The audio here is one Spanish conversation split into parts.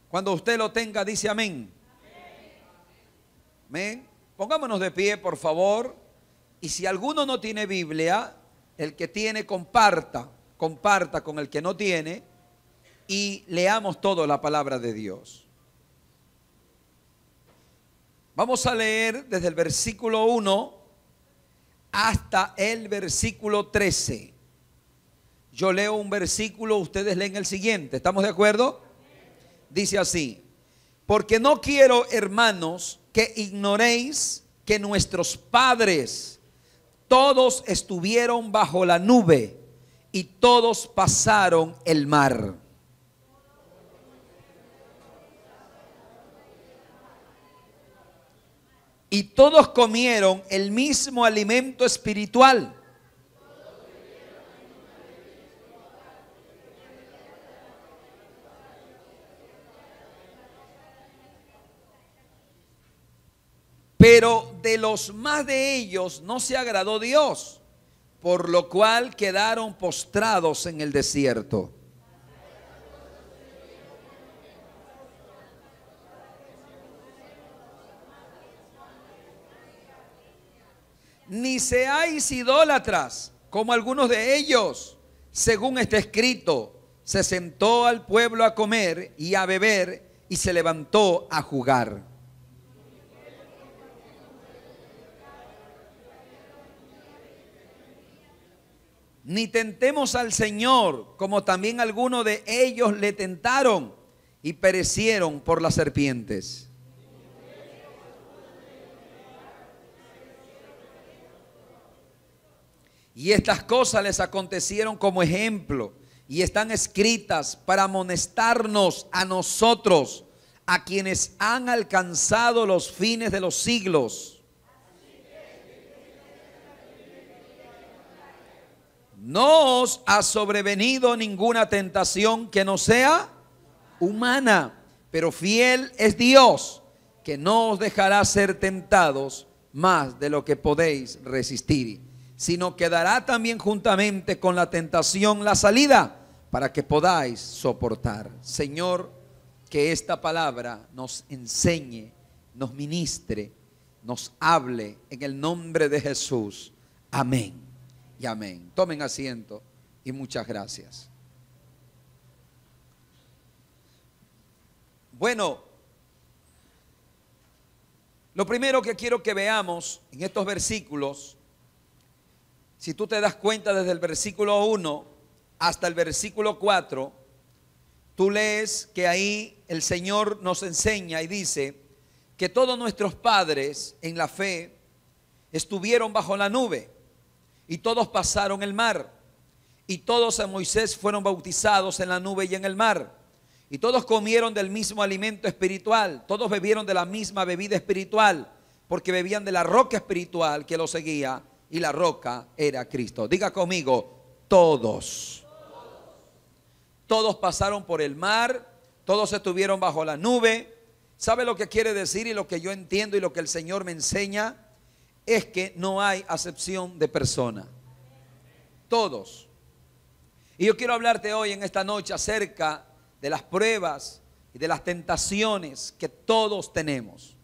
Cuando usted lo tenga, dice amén. Amén. Pongámonos de pie, por favor. Y si alguno no tiene Biblia, el que tiene, comparta con el que no tiene y leamos toda la palabra de Dios. Vamos a leer desde el versículo 1 hasta el versículo 13. Yo leo un versículo, ustedes leen el siguiente. ¿Estamos de acuerdo? Dice así: porque no quiero, hermanos, que ignoréis que nuestros padres todos estuvieron bajo la nube y todos pasaron el mar. Y todos comieron el mismo alimento espiritual. Pero de los más de ellos no se agradó Dios, por lo cual quedaron postrados en el desierto. Ni seáis idólatras, como algunos de ellos, según está escrito: se sentó al pueblo a comer y a beber, y se levantó a jugar. Ni tentemos al Señor, como también algunos de ellos le tentaron y perecieron por las serpientes. Y estas cosas les acontecieron como ejemplo y están escritas para amonestarnos a nosotros, a quienes han alcanzado los fines de los siglos. No os ha sobrevenido ninguna tentación que no sea humana, pero fiel es Dios, que no os dejará ser tentados más de lo que podéis resistir, sino que dará también juntamente con la tentación la salida, para que podáis soportar. Señor, que esta palabra nos enseñe, nos ministre, nos hable en el nombre de Jesús. Amén y amén. Tomen asiento y muchas gracias. Bueno, lo primero que quiero que veamos en estos versículos, si tú te das cuenta desde el versículo 1 hasta el versículo 4, tú lees que ahí el Señor nos enseña y dice que todos nuestros padres en la fe estuvieron bajo la nube y todos pasaron el mar, y todos en Moisés fueron bautizados en la nube y en el mar, y todos comieron del mismo alimento espiritual, todos bebieron de la misma bebida espiritual, porque bebían de la roca espiritual que los seguía, y la roca era Cristo. Diga conmigo, todos. Todos pasaron por el mar, todos estuvieron bajo la nube. ¿Sabe lo que quiere decir? Y lo que yo entiendo y lo que el Señor me enseña es que no hay acepción de persona. Todos. Y yo quiero hablarte hoy en esta noche acerca de las pruebas y de las tentaciones que todos tenemos.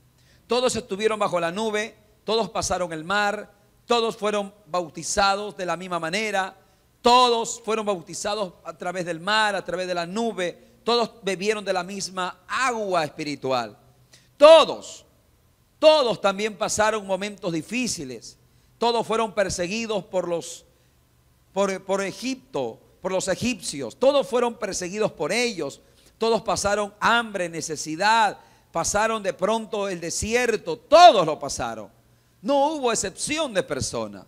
Todos estuvieron bajo la nube, todos pasaron el mar, todos fueron bautizados de la misma manera, todos fueron bautizados a través del mar, a través de la nube, todos bebieron de la misma agua espiritual. Todos también pasaron momentos difíciles. Todos fueron perseguidos por Egipto, por los egipcios. Todos fueron perseguidos por ellos. Todos pasaron hambre, necesidad, pasaron de pronto el desierto. Todos lo pasaron. No hubo excepción de persona.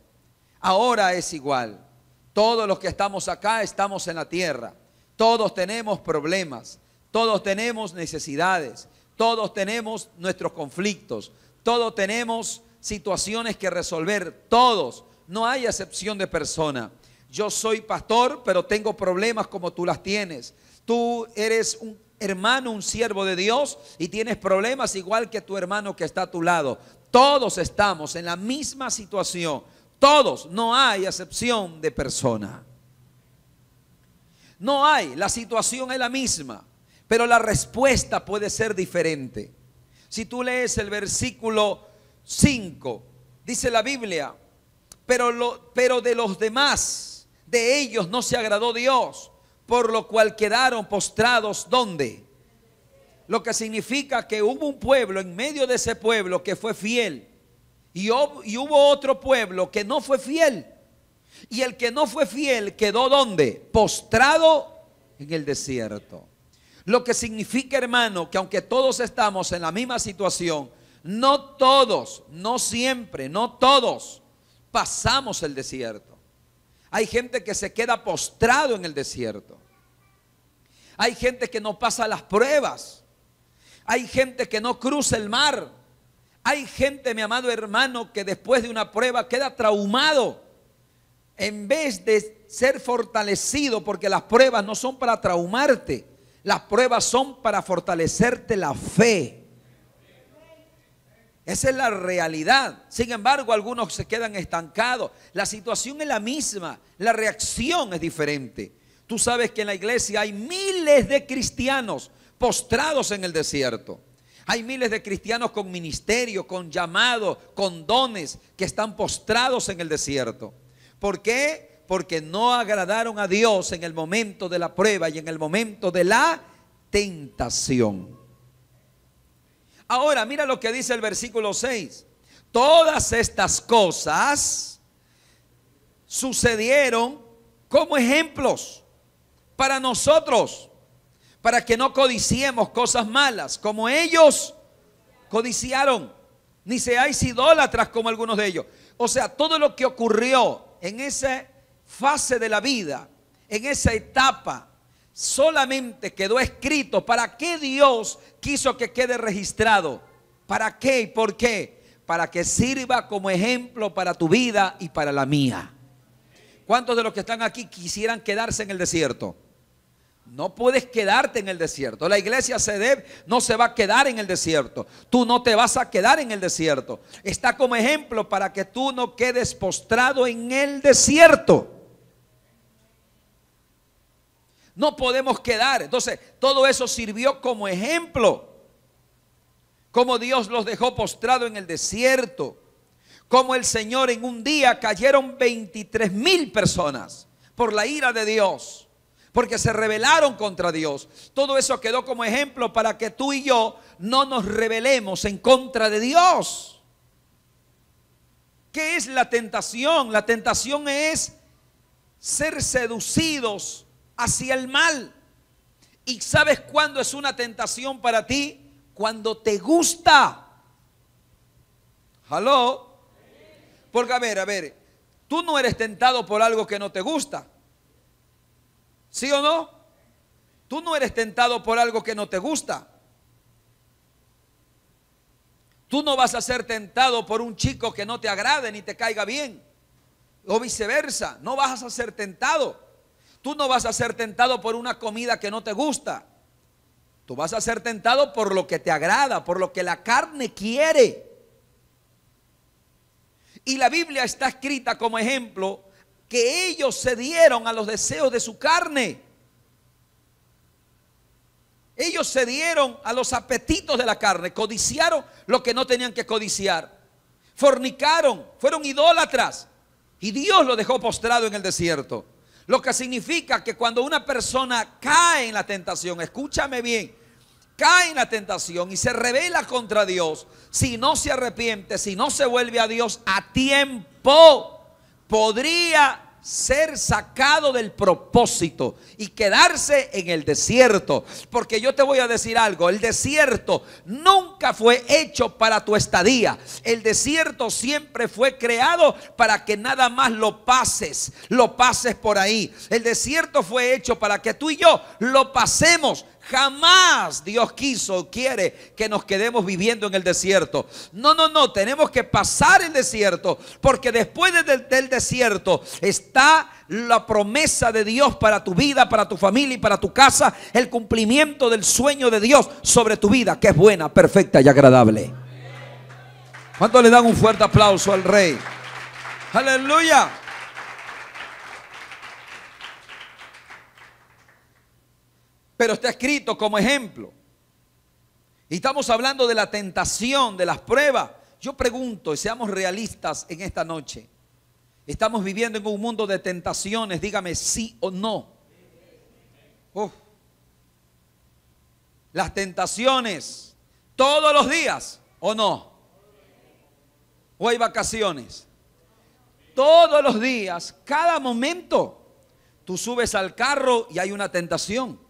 Ahora es igual. Todos los que estamos acá estamos en la tierra. Todos tenemos problemas. Todos tenemos necesidades. Todos tenemos nuestros conflictos. Todos tenemos situaciones que resolver. Todos. No hay excepción de persona. Yo soy pastor, pero tengo problemas como tú las tienes. Tú eres un hermano, un siervo de Dios, y tienes problemas igual que tu hermano que está a tu lado. Todos estamos en la misma situación. Todos. No hay excepción de persona. No hay. La situación es la misma. pero la respuesta puede ser diferente. Si tú lees el versículo 5, dice la Biblia, pero de los demás, de ellos no se agradó Dios, por lo cual quedaron postrados, ¿dónde? Lo que significa que hubo un pueblo en medio de ese pueblo que fue fiel, y hubo otro pueblo que no fue fiel. Y el que no fue fiel quedó ¿dónde? Postrado en el desierto. Lo que significa, hermano, que aunque todos estamos en la misma situación, no todos, no siempre, no todos pasamos el desierto. Hay gente que se queda postrado en el desierto. Hay gente que no pasa las pruebas. Hay gente que no cruza el mar. Hay gente, mi amado hermano, que después de una prueba queda traumado. En vez de ser fortalecido, porque las pruebas no son para traumarte, las pruebas son para fortalecerte la fe. Esa es la realidad. Sin embargo, algunos se quedan estancados. La situación es la misma, la reacción es diferente. Tú sabes que en la iglesia hay miles de cristianos postrados en el desierto. Hay miles de cristianos con ministerio, con llamado, con dones, que están postrados en el desierto. ¿Por qué? Porque no agradaron a Dios en el momento de la prueba y en el momento de la tentación. Ahora, mira lo que dice el versículo 6. Todas estas cosas sucedieron como ejemplos para nosotros, para que no codiciemos cosas malas, como ellos codiciaron, ni seáis idólatras como algunos de ellos. O sea, todo lo que ocurrió en esa fase de la vida, en esa etapa, solamente quedó escrito. ¿Para qué Dios quiso que quede registrado? ¿Para qué y por qué? Para que sirva como ejemplo para tu vida y para la mía. ¿Cuántos de los que están aquí quisieran quedarse en el desierto? No puedes quedarte en el desierto. La iglesia CEDEP no se va a quedar en el desierto. Tú no te vas a quedar en el desierto. Está como ejemplo para que tú no quedes postrado en el desierto. No podemos quedar. Entonces, todo eso sirvió como ejemplo. Como Dios los dejó postrado en el desierto. Como el Señor en un día cayeron 23,000 personas por la ira de Dios, porque se rebelaron contra Dios. Todo eso quedó como ejemplo para que tú y yo no nos rebelemos en contra de Dios. ¿Qué es la tentación? La tentación es ser seducidos hacia el mal. ¿Y sabes cuándo es una tentación para ti? Cuando te gusta. ¿Aló? Porque a ver, tú no eres tentado por algo que no te gusta. ¿Sí o no? Tú no eres tentado por algo que no te gusta. Tú no vas a ser tentado por un chico que no te agrade ni te caiga bien. O viceversa, no vas a ser tentado. Tú no vas a ser tentado por una comida que no te gusta. Tú vas a ser tentado por lo que te agrada, por lo que la carne quiere. Y la Biblia está escrita como ejemplo que ellos se dieron a los deseos de su carne. Ellos se dieron a los apetitos de la carne, codiciaron lo que no tenían que codiciar, fornicaron, fueron idólatras, y Dios lo dejó postrado en el desierto. Lo que significa que cuando una persona cae en la tentación, escúchame bien, cae en la tentación y se rebela contra Dios, si no se arrepiente, si no se vuelve a Dios a tiempo, podría ser sacado del propósito y quedarse en el desierto. Porque yo te voy a decir algo, el desierto nunca fue hecho para tu estadía. El desierto siempre fue creado para que nada más lo pases por ahí. El desierto fue hecho para que tú y yo lo pasemos. Jamás Dios quiso o quiere que nos quedemos viviendo en el desierto. No, tenemos que pasar el desierto, porque después del desierto está la promesa de Dios para tu vida, para tu familia y para tu casa, el cumplimiento del sueño de Dios sobre tu vida, que es buena, perfecta y agradable. ¿Cuántos le dan un fuerte aplauso al Rey? Aleluya. pero está escrito como ejemplo. Y estamos hablando de la tentación, de las pruebas. Yo pregunto, y seamos realistas en esta noche, ¿estamos viviendo en un mundo de tentaciones? Dígame sí o no. Las tentaciones, todos los días, ¿o no? ¿O hay vacaciones? Todos los días, cada momento, tú subes al carro y hay una tentación.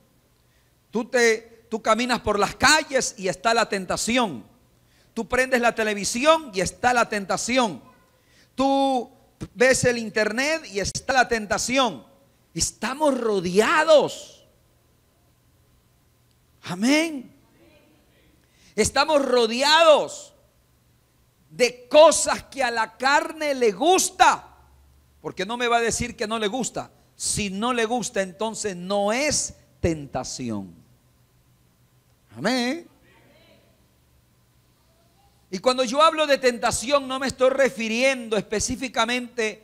Tú caminas por las calles y está la tentación. Tú prendes la televisión y está la tentación. Tú ves el internet y está la tentación. Estamos rodeados. Amén. Estamos rodeados de cosas que a la carne le gusta. Porque no me va a decir que no le gusta. Si no le gusta, entonces no es tentación. Amén. Y cuando yo hablo de tentación, no me estoy refiriendo específicamente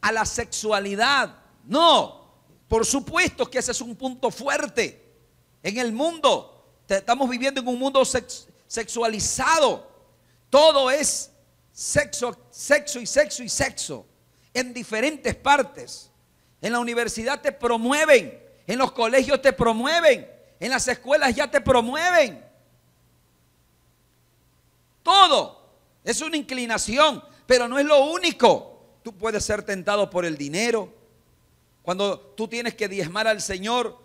a la sexualidad. No, por supuesto que ese es un punto fuerte. En el mundo, estamos viviendo en un mundo sexualizado. Todo es sexo, sexo y sexo y sexo. En diferentes partes. En la universidad te promueven. En los colegios te promueven. En las escuelas ya te promueven. Todo es una inclinación, pero no es lo único. Tú puedes ser tentado por el dinero. Cuando tú tienes que diezmar al Señor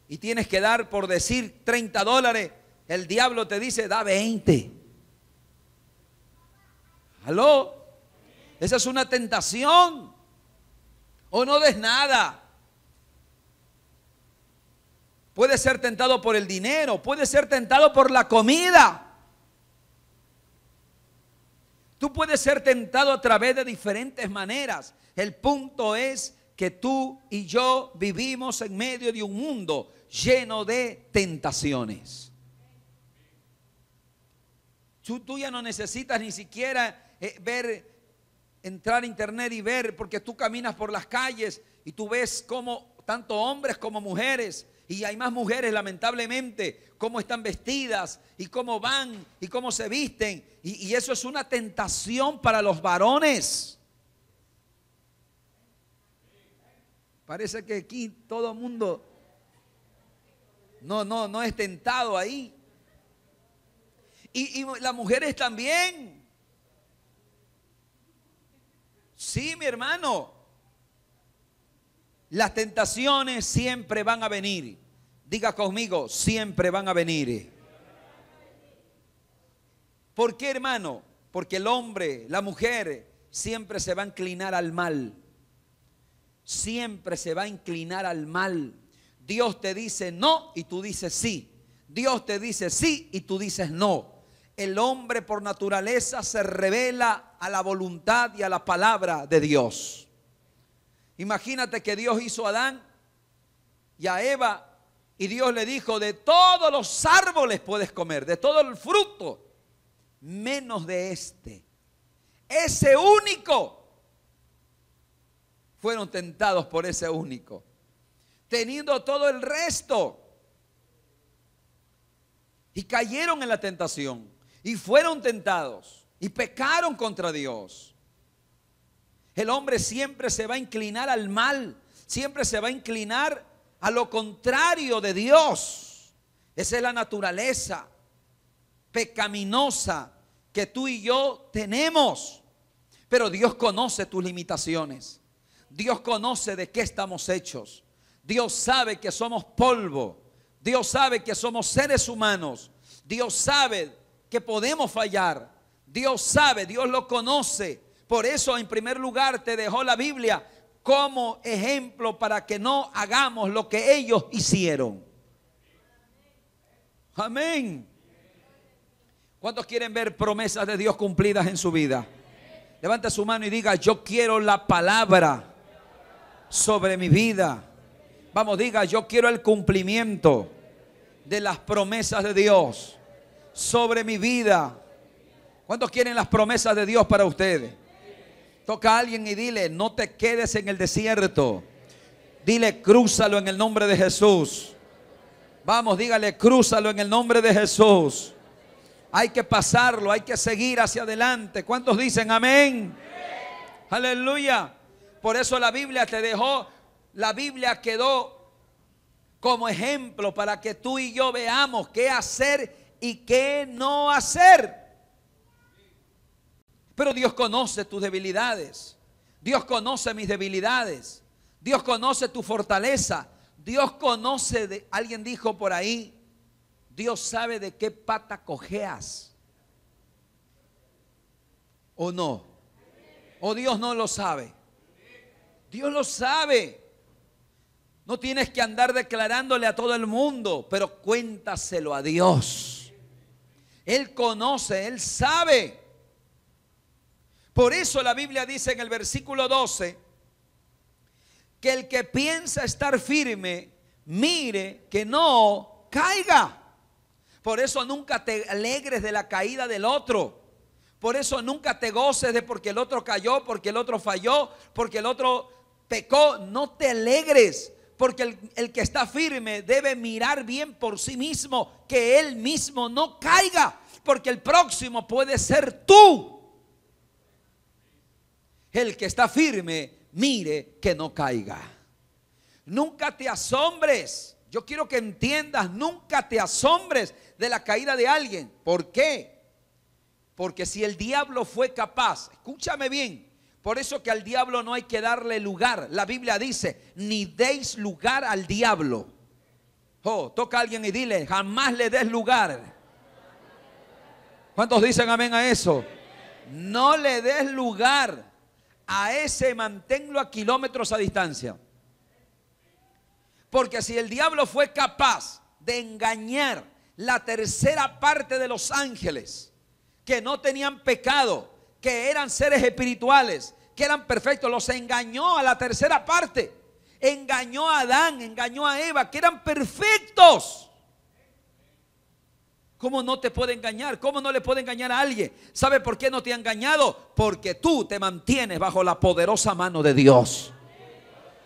y tienes que dar, por decir, $30, el diablo te dice, da 20. ¿Aló? Esa es una tentación. O no des nada. Puede ser tentado por el dinero, puede ser tentado por la comida. Tú puedes ser tentado a través de diferentes maneras. El punto es que tú y yo vivimos en medio de un mundo lleno de tentaciones. Tú ya no necesitas ni siquiera entrar a internet y ver, porque tú caminas por las calles y tú ves cómo tanto hombres como mujeres, y hay más mujeres lamentablemente, cómo están vestidas y cómo van y cómo se visten, y eso es una tentación para los varones. Parece que aquí todo el mundo no es tentado ahí. Y las mujeres también. Sí, mi hermano. Las tentaciones siempre van a venir. Diga conmigo, siempre van a venir. ¿Por qué, hermano? Porque el hombre, la mujer, siempre se va a inclinar al mal. Siempre se va a inclinar al mal. Dios te dice no y tú dices sí. Dios te dice sí y tú dices no. El hombre por naturaleza se revela a la voluntad y a la palabra de Dios. Imagínate que Dios hizo a Adán y a Eva y Dios le dijo, de todos los árboles puedes comer, de todo el fruto, menos de este. Ese único. Fueron tentados por ese único, teniendo todo el resto. Y cayeron en la tentación y fueron tentados y pecaron contra Dios. El hombre siempre se va a inclinar al mal, siempre se va a inclinar a lo contrario de Dios. Esa es la naturaleza pecaminosa que tú y yo tenemos. Pero Dios conoce tus limitaciones. Dios conoce de qué estamos hechos. Dios sabe que somos polvo. Dios sabe que somos seres humanos. Dios sabe que podemos fallar. Dios sabe, Dios lo conoce. Por eso, en primer lugar, te dejó la Biblia como ejemplo para que no hagamos lo que ellos hicieron. Amén. ¿Cuántos quieren ver promesas de Dios cumplidas en su vida? Levanta su mano y diga, yo quiero la palabra sobre mi vida. Vamos, diga, yo quiero el cumplimiento de las promesas de Dios sobre mi vida. ¿Cuántos quieren las promesas de Dios para ustedes? Toca a alguien y dile, no te quedes en el desierto. Dile, crúzalo en el nombre de Jesús. Vamos, dígale, crúzalo en el nombre de Jesús. Hay que pasarlo, hay que seguir hacia adelante. ¿Cuántos dicen amén? Aleluya. Por eso la Biblia te dejó, la Biblia quedó como ejemplo para que tú y yo veamos qué hacer y qué no hacer. Pero Dios conoce tus debilidades. Dios conoce mis debilidades. Dios conoce tu fortaleza. Dios conoce, alguien dijo por ahí, Dios sabe de qué pata cojeas. ¿O no? ¿O Dios no lo sabe? Dios lo sabe. No tienes que andar declarándole a todo el mundo, pero cuéntaselo a Dios. Él conoce, Él sabe. Por eso la Biblia dice en el versículo 12 que el que piensa estar firme, mire que no caiga. Por eso nunca te alegres de la caída del otro. Por eso nunca te goces de porque el otro cayó, porque el otro falló, porque el otro pecó. No te alegres, porque el que está firme debe mirar bien por sí mismo, que él mismo no caiga, porque el próximo puede ser tú. El que está firme, mire que no caiga. Nunca te asombres. Yo quiero que entiendas, nunca te asombres de la caída de alguien. ¿Por qué? Porque si el diablo fue capaz, escúchame bien, por eso que al diablo no hay que darle lugar. La Biblia dice, ni deis lugar al diablo. Oh, toca a alguien y dile, jamás le des lugar. ¿Cuántos dicen amén a eso? No le des lugar a ese, manténlo a kilómetros a distancia. Porque si el diablo fue capaz de engañar la tercera parte de los ángeles, que no tenían pecado, que eran seres espirituales, que eran perfectos, los engañó a la tercera parte. Engañó a Adán, engañó a Eva, que eran perfectos. ¿Cómo no te puede engañar? ¿Cómo no le puede engañar a alguien? ¿Sabe por qué no te ha engañado? Porque tú te mantienes bajo la poderosa mano de Dios.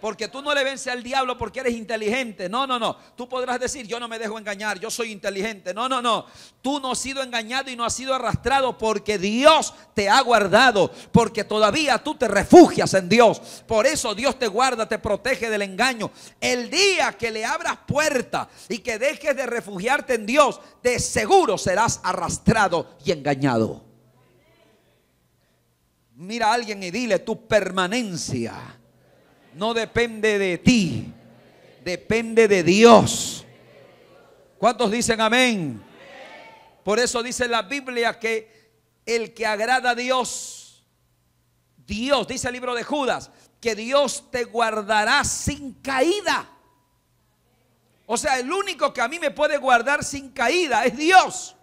Porque tú no le vences al diablo porque eres inteligente. No, no, no. Tú podrás decir, yo no me dejo engañar, yo soy inteligente. No, no, no. Tú no has sido engañado y no has sido arrastrado porque Dios te ha guardado. Porque todavía tú te refugias en Dios. Por eso Dios te guarda, te protege del engaño. El día que le abras puerta y que dejes de refugiarte en Dios, de seguro serás arrastrado y engañado. Mira a alguien y dile, tu permanencia no depende de ti, depende de Dios. ¿Cuántos dicen amén? Por eso dice la Biblia que el que agrada a Dios, Dios, dice el libro de Judas, que Dios te guardará sin caída. O sea, el único que a mí me puede guardar sin caída es Dios.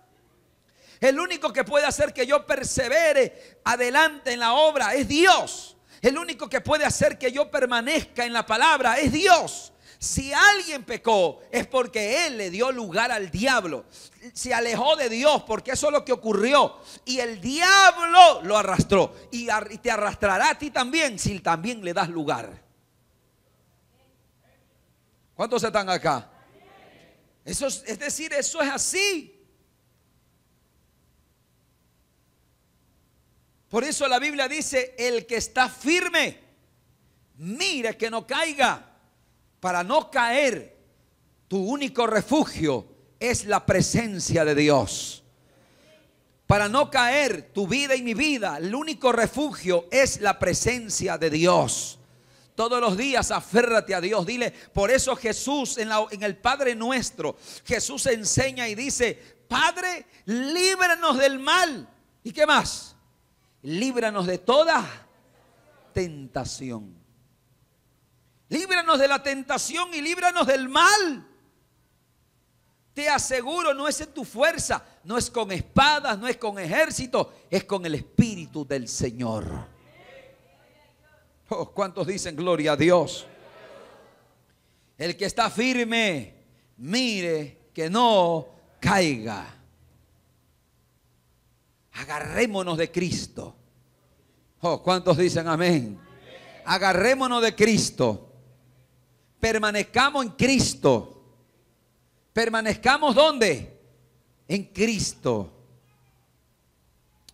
El único que puede hacer que yo persevere adelante en la obra es Dios. El único que puede hacer que yo permanezca en la palabra es Dios. Si alguien pecó es porque él le dio lugar al diablo. Se alejó de Dios porque eso es lo que ocurrió. Y el diablo lo arrastró. Y te arrastrará a ti también si también le das lugar. ¿Cuántos están acá? Eso es decir, eso es así. Por eso la Biblia dice, el que está firme, mire que no caiga. Para no caer, tu único refugio es la presencia de Dios. Para no caer, tu vida y mi vida, el único refugio es la presencia de Dios. Todos los días aférrate a Dios. Dile, por eso Jesús en el Padre Nuestro, Jesús enseña y dice, Padre, líbranos del mal. ¿Y qué más? Líbranos de toda tentación. Líbranos de la tentación y líbranos del mal. Te aseguro, no es en tu fuerza, no es con espadas, no es con ejército, es con el Espíritu del Señor. Oh, ¿cuántos dicen gloria a Dios? El que está firme, mire que no caiga. Agarrémonos de Cristo. Oh, ¿cuántos dicen amén? Agarrémonos de Cristo. Permanezcamos en Cristo. Permanezcamos ¿dónde? En Cristo.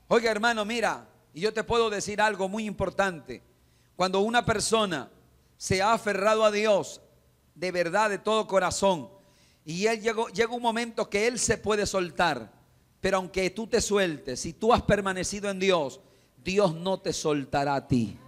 Oiga, hermano, mira, y yo te puedo decir algo muy importante. Cuando una persona se ha aferrado a Dios de verdad, de todo corazón, y llega un momento que Él se puede soltar, pero aunque tú te sueltes, si tú has permanecido en Dios, Dios no te soltará a ti.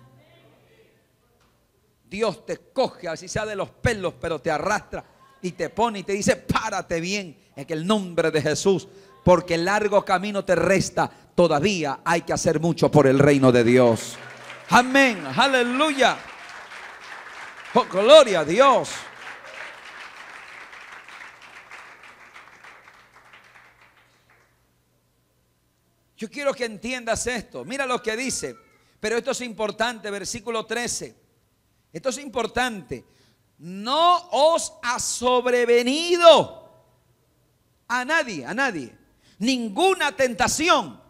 Dios te coge, así sea de los pelos, pero te arrastra y te pone y te dice: párate bien en el nombre de Jesús, porque el largo camino te resta. Todavía hay que hacer mucho por el reino de Dios. Amén, aleluya. Oh, gloria a Dios. Yo quiero que entiendas esto. Mira lo que dice. Pero esto es importante, versículo 13. Esto es importante. No os ha sobrevenido a nadie, ninguna tentación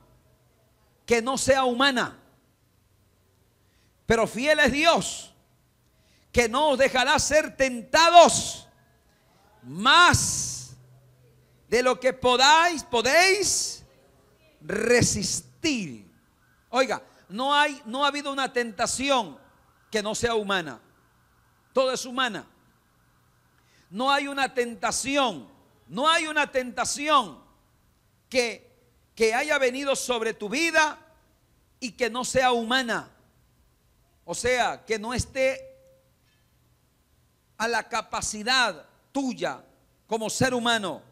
que no sea humana. Pero fiel es Dios, que no os dejará ser tentados más de lo que podéis resistir. Oiga, no ha habido una tentación que no sea humana. Todo es humana. No hay una tentación que haya venido sobre tu vida y que no sea humana. O sea, que no esté a la capacidad tuya como ser humano.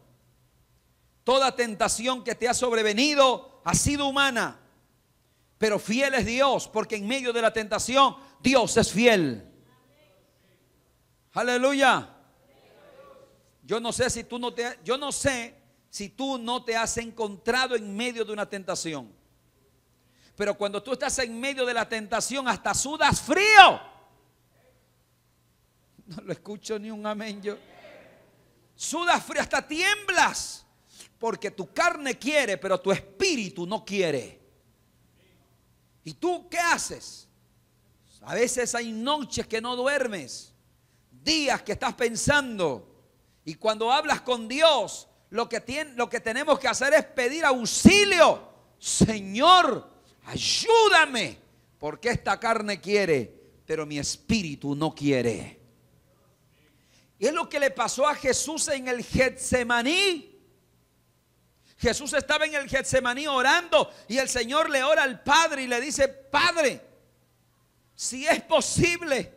Toda tentación que te ha sobrevenido ha sido humana. Pero fiel es Dios, porque en medio de la tentación Dios es fiel. Aleluya. Yo no sé si tú no te has encontrado en medio de una tentación. Pero cuando tú estás en medio de la tentación, hasta sudas frío. No lo escucho ni un amén yo. Sudas frío, hasta tiemblas. Porque tu carne quiere, pero tu espíritu no quiere. ¿Y tú qué haces? A veces hay noches que no duermes, días que estás pensando. Y cuando hablas con Dios, lo que tenemos que hacer es pedir auxilio. Señor, ayúdame, porque esta carne quiere, pero mi espíritu no quiere. Y es lo que le pasó a Jesús en el Getsemaní. Jesús estaba en el Getsemaní orando y el Señor le ora al Padre y le dice: Padre, si es posible,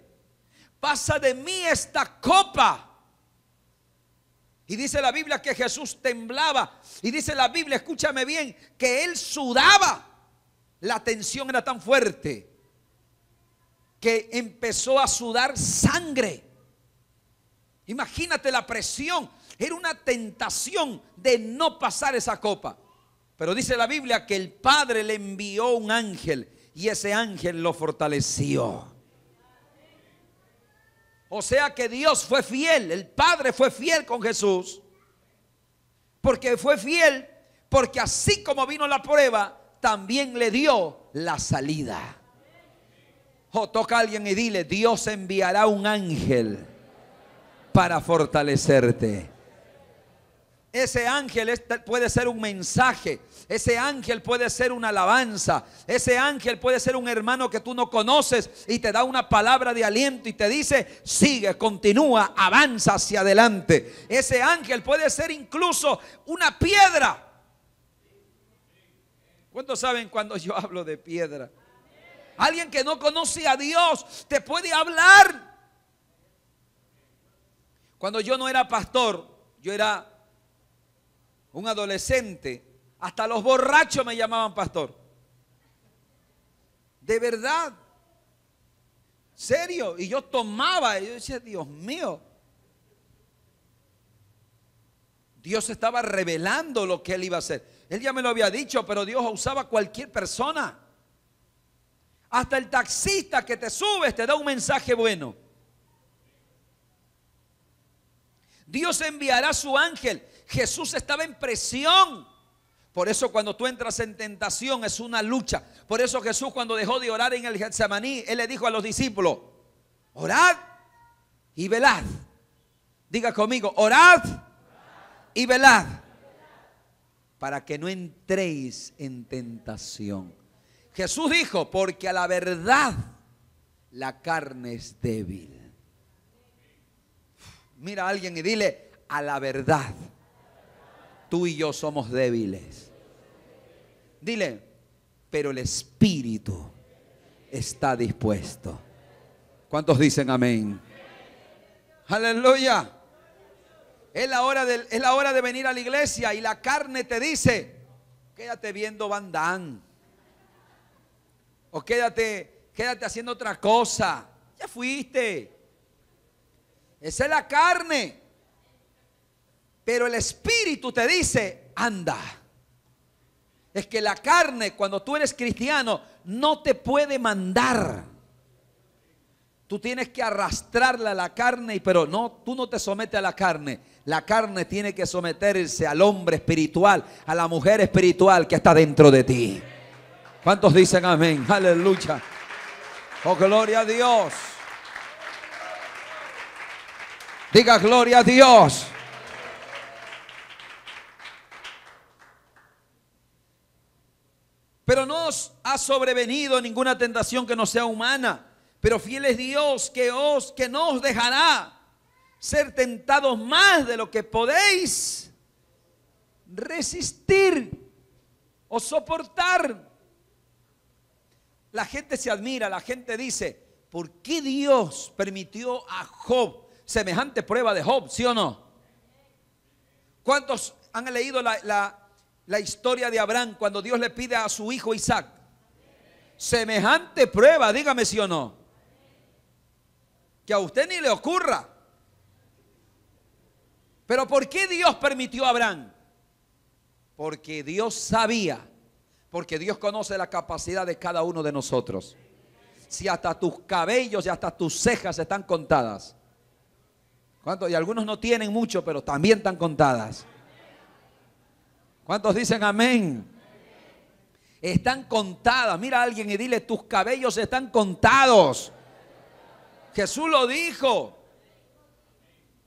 pasa de mí esta copa. Y dice la Biblia que Jesús temblaba. Y dice la Biblia, escúchame bien, que él sudaba. La tensión era tan fuerte que empezó a sudar sangre. Imagínate la presión. Era una tentación de no pasar esa copa. Pero dice la Biblia que el Padre le envió un ángel y ese ángel lo fortaleció. O sea que Dios fue fiel, el Padre fue fiel con Jesús. Porque fue fiel, porque así como vino la prueba, también le dio la salida. Toca a alguien y dile: Dios enviará un ángel para fortalecerte. Ese ángel puede ser un mensaje. Ese ángel puede ser una alabanza. Ese ángel puede ser un hermano que tú no conoces y te da una palabra de aliento y te dice: sigue, continúa, avanza hacia adelante. Ese ángel puede ser incluso una piedra. ¿Cuántos saben cuando yo hablo de piedra? Alguien que no conoce a Dios te puede hablar. Cuando yo no era pastor, yo era un adolescente, hasta los borrachos me llamaban pastor. De verdad. Serio. Y yo tomaba, y yo decía: Dios mío. Dios estaba revelando lo que él iba a hacer. Él ya me lo había dicho, pero Dios usaba a cualquier persona. Hasta el taxista que te subes te da un mensaje bueno. Dios enviará a su ángel. Jesús estaba en presión. Por eso cuando tú entras en tentación es una lucha. Por eso Jesús, cuando dejó de orar en el Getsemaní, él le dijo a los discípulos: orad y velad. Diga conmigo: orad y velad, para que no entréis en tentación. Jesús dijo, porque a la verdad la carne es débil. Mira a alguien y dile, a la verdad, tú y yo somos débiles. Dile, pero el espíritu está dispuesto. ¿Cuántos dicen amén? Aleluya. Es la hora de venir a la iglesia y la carne te dice, quédate viendo Van Damme, o quédate haciendo otra cosa. Ya fuiste. Esa es la carne. Pero el espíritu te dice, anda. Es que la carne, cuando tú eres cristiano, no te puede mandar. Tú tienes que arrastrarla a la carne, pero no, tú no te sometes a la carne. La carne tiene que someterse al hombre espiritual, a la mujer espiritual que está dentro de ti. ¿Cuántos dicen amén? Aleluya. Oh, gloria a Dios. Diga gloria a Dios. Pero no os ha sobrevenido ninguna tentación que no sea humana. Pero fiel es Dios que no os dejará ser tentados más de lo que podéis resistir o soportar. La gente se admira, la gente dice, ¿por qué Dios permitió a Job semejante prueba de Job? ¿Sí o no? ¿Cuántos han leído la historia de Abraham cuando Dios le pide a su hijo Isaac? Semejante prueba, dígame sí o no. Que a usted ni le ocurra. Pero ¿por qué Dios permitió a Abraham? Porque Dios sabía, porque Dios conoce la capacidad de cada uno de nosotros. Si hasta tus cabellos y hasta tus cejas están contadas. ¿Cuántos? Y algunos no tienen mucho, pero también están contadas. ¿Cuántos dicen amén? Están contadas. Mira a alguien y dile, tus cabellos están contados. Jesús lo dijo.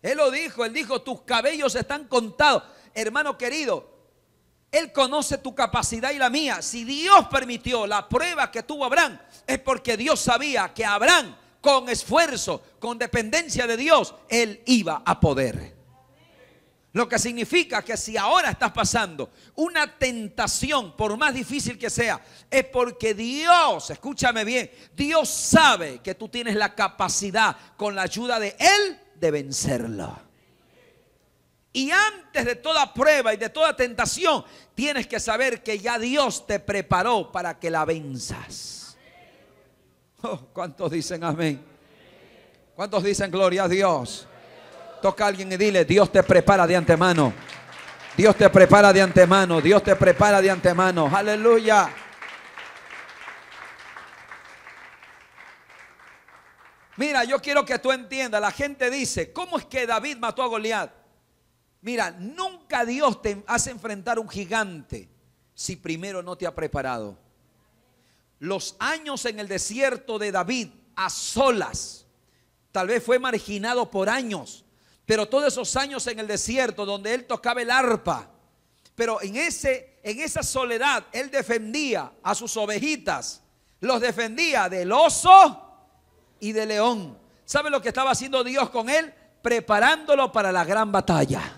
Él lo dijo, Él dijo, tus cabellos están contados. Hermano querido, Él conoce tu capacidad y la mía. Si Dios permitió la prueba que tuvo Abraham, es porque Dios sabía que Abraham, con esfuerzo, con dependencia de Dios, él iba a poder. Lo que significa que si ahora estás pasando una tentación, por más difícil que sea, es porque Dios, escúchame bien, Dios sabe que tú tienes la capacidad, con la ayuda de Él, de vencerlo. Y antes de toda prueba y de toda tentación, tienes que saber que ya Dios te preparó para que la venzas. Oh, ¿cuántos dicen amén? ¿Cuántos dicen gloria a Dios? Toca a alguien y dile, Dios te prepara de antemano. Dios te prepara de antemano. Dios te prepara de antemano. Aleluya. Mira, yo quiero que tú entiendas. La gente dice, ¿cómo es que David mató a Goliat? Mira, nunca Dios te hace enfrentar un gigante si primero no te ha preparado. Los años en el desierto de David a solas, tal vez fue marginado por años, pero todos esos años en el desierto donde él tocaba el arpa, pero en esa soledad él defendía a sus ovejitas, los defendía del oso y del león. ¿Sabe lo que estaba haciendo Dios con él? Preparándolo para la gran batalla.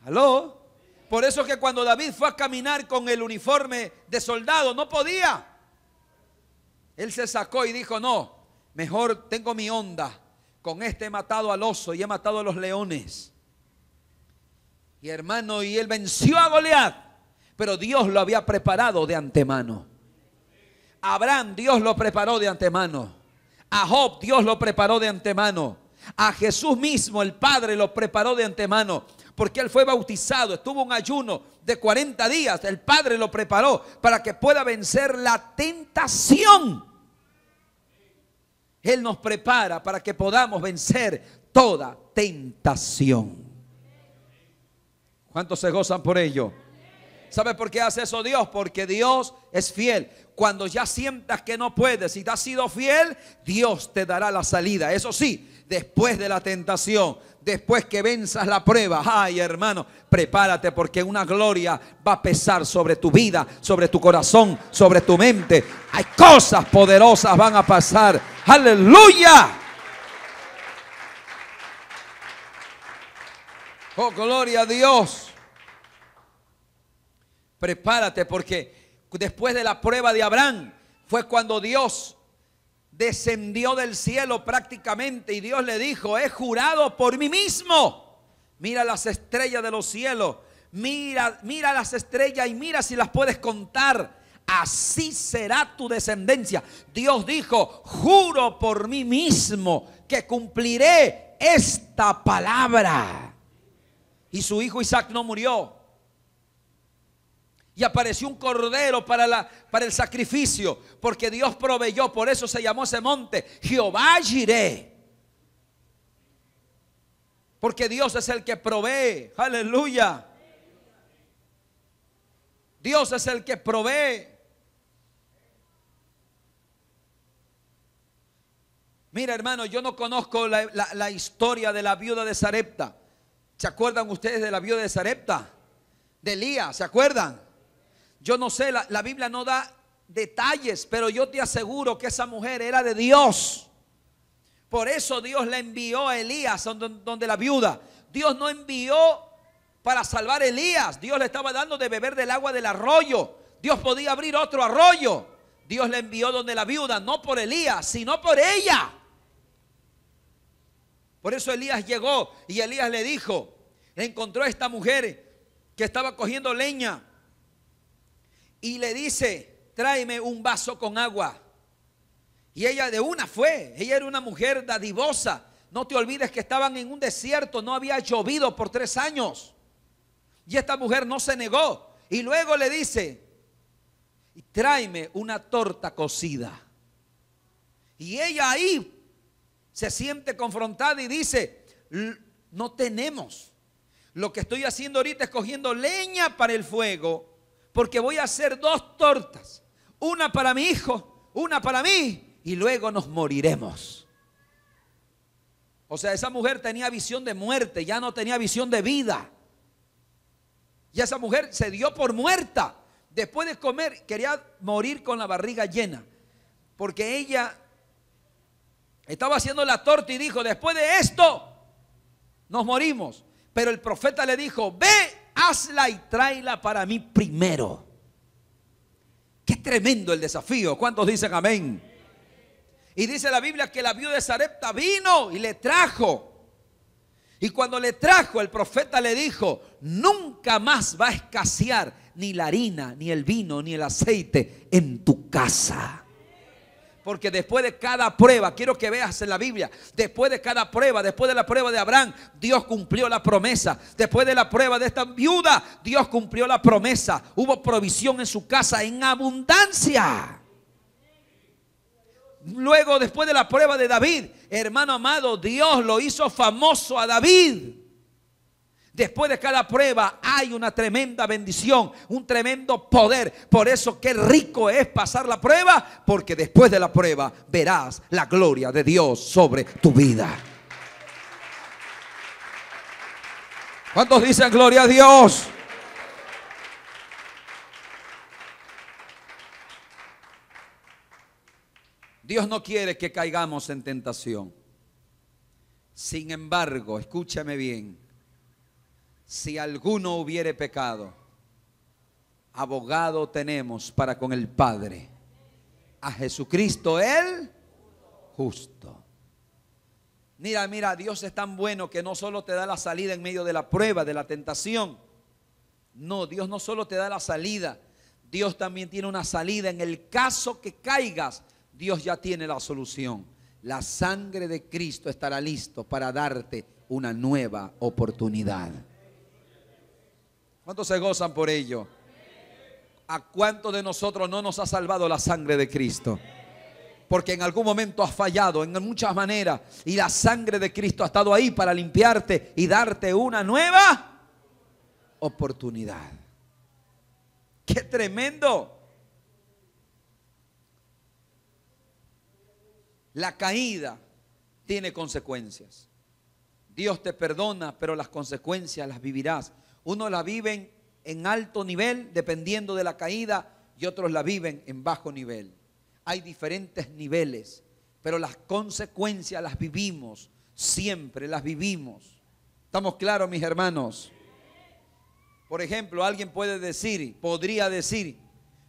¿Aló? Por eso que cuando David fue a caminar con el uniforme de soldado, no podía. Él se sacó y dijo, no, mejor tengo mi onda. Con este he matado al oso y he matado a los leones. Y hermano, y él venció a Goliat, pero Dios lo había preparado de antemano. A Abraham Dios lo preparó de antemano. A Job Dios lo preparó de antemano. A Jesús mismo el Padre lo preparó de antemano. Porque él fue bautizado, estuvo en ayuno de 40 días. El Padre lo preparó para que pueda vencer la tentación. Él nos prepara para que podamos vencer toda tentación. ¿Cuántos se gozan por ello? ¿Sabe por qué hace eso Dios? Porque Dios es fiel. Cuando ya sientas que no puedes y te has sido fiel, Dios te dará la salida. Eso sí, después de la tentación, después que venzas la prueba, ay hermano, prepárate, porque una gloria va a pesar sobre tu vida, sobre tu corazón, sobre tu mente. Hay cosas poderosas van a pasar. Aleluya. Oh, gloria a Dios. Prepárate, porque después de la prueba de Abraham fue cuando Dios descendió del cielo prácticamente, y Dios le dijo: he jurado por mí mismo. Mira las estrellas de los cielos, mira las estrellas y mira si las puedes contar. Así será tu descendencia. Dios dijo: juro por mí mismo que cumpliré esta palabra. Y su hijo Isaac no murió. Y apareció un cordero para el sacrificio, porque Dios proveyó. Por eso se llamó ese monte Jehová Jireh, porque Dios es el que provee. Aleluya. Dios es el que provee. Mira, hermano, yo no conozco la historia de la viuda de Sarepta. ¿Se acuerdan ustedes de la viuda de Sarepta? De Elías, ¿se acuerdan? Yo no sé, la Biblia no da detalles, pero yo te aseguro que esa mujer era de Dios. Por eso Dios le envió a Elías donde la viuda. Dios no envió para salvar a Elías. Dios le estaba dando de beber del agua del arroyo. Dios podía abrir otro arroyo. Dios le envió donde la viuda, no por Elías, sino por ella. Por eso Elías llegó y Elías le dijo, encontró a esta mujer que estaba cogiendo leña. Y le dice: tráeme un vaso con agua. Y ella de una fue. Ella era una mujer dadivosa. No te olvides que estaban en un desierto. No había llovido por 3 años. Y esta mujer no se negó. Y luego le dice: tráeme una torta cocida. Y ella ahí se siente confrontada y dice: no tenemos. Lo que estoy haciendo ahorita es cogiendo leña para el fuego, porque voy a hacer 2 tortas, una para mi hijo, una para mí, y luego nos moriremos. O sea, esa mujer tenía visión de muerte, ya no tenía visión de vida. Y esa mujer se dio por muerta. Después de comer, quería morir con la barriga llena, porque ella estaba haciendo la torta y dijo: después de esto nos morimos. Pero el profeta le dijo: ve, hazla y tráela para mí primero. Qué tremendo el desafío. ¿Cuántos dicen amén? Y dice la Biblia que la viuda de Sarepta vino y le trajo. Y cuando le trajo, el profeta le dijo: nunca más va a escasear ni la harina, ni el vino, ni el aceite en tu casa. Porque después de cada prueba, quiero que veas en la Biblia, después de cada prueba, después de la prueba de Abraham, Dios cumplió la promesa. Después de la prueba de esta viuda, Dios cumplió la promesa. Hubo provisión en su casa en abundancia. Luego, después de la prueba de David, hermano amado, Dios lo hizo famoso a David. Después de cada prueba hay una tremenda bendición, un tremendo poder. Por eso qué rico es pasar la prueba, porque después de la prueba verás la gloria de Dios sobre tu vida. ¿Cuántos dicen gloria a Dios? Dios no quiere que caigamos en tentación. Sin embargo, escúchame bien. Si alguno hubiere pecado, abogado tenemos para con el Padre, a Jesucristo el justo. Mira, Dios es tan bueno que no solo te da la salida en medio de la prueba, de la tentación. No, Dios no solo te da la salida, Dios también tiene una salida. En el caso que caigas, Dios ya tiene la solución. La sangre de Cristo estará listo para darte una nueva oportunidad. ¿Cuántos se gozan por ello? ¿A cuántos de nosotros no nos ha salvado la sangre de Cristo? Porque en algún momento has fallado en muchas maneras, y la sangre de Cristo ha estado ahí para limpiarte y darte una nueva oportunidad. ¡Qué tremendo! La caída tiene consecuencias. Dios te perdona, pero las consecuencias las vivirás. Unos la viven en alto nivel, dependiendo de la caída, y otros la viven en bajo nivel. Hay diferentes niveles, pero las consecuencias las vivimos, siempre las vivimos. ¿Estamos claros, mis hermanos? Por ejemplo, alguien podría decir,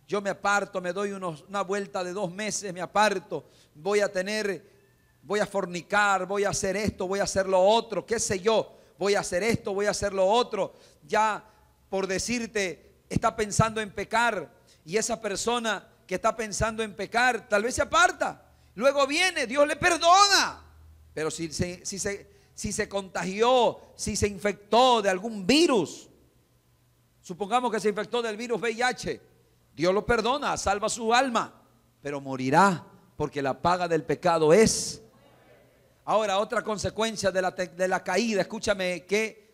yo me aparto, me doy una vuelta de 2 meses, me aparto, voy a fornicar, voy a hacer esto, voy a hacer lo otro, qué sé yo, voy a hacer esto, voy a hacer lo otro. Ya, por decirte, está pensando en pecar, y esa persona que está pensando en pecar, tal vez se aparta. Luego viene, Dios le perdona. Pero si se contagió, si se infectó de algún virus, supongamos que se infectó del virus VIH, Dios lo perdona, salva su alma, pero morirá, porque la paga del pecado es. Ahora, otra consecuencia de la caída, escúchame,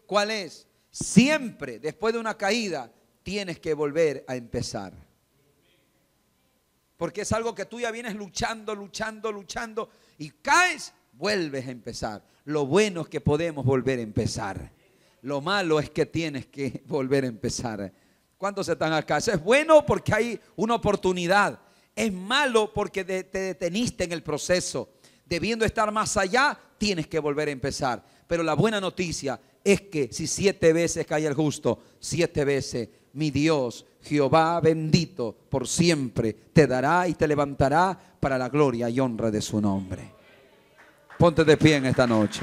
¿cuál es? Siempre después de una caída tienes que volver a empezar. Porque es algo que tú ya vienes luchando y caes, vuelves a empezar. Lo bueno es que podemos volver a empezar. Lo malo es que tienes que volver a empezar. ¿Cuántos están acá? Eso es bueno porque hay una oportunidad. Es malo porque te deteniste en el proceso. Debiendo estar más allá, tienes que volver a empezar. Pero la buena noticia es que si 7 veces cae el justo, 7 veces mi Dios, Jehová bendito por siempre, te dará y te levantará para la gloria y honra de su nombre. Ponte de pie en esta noche.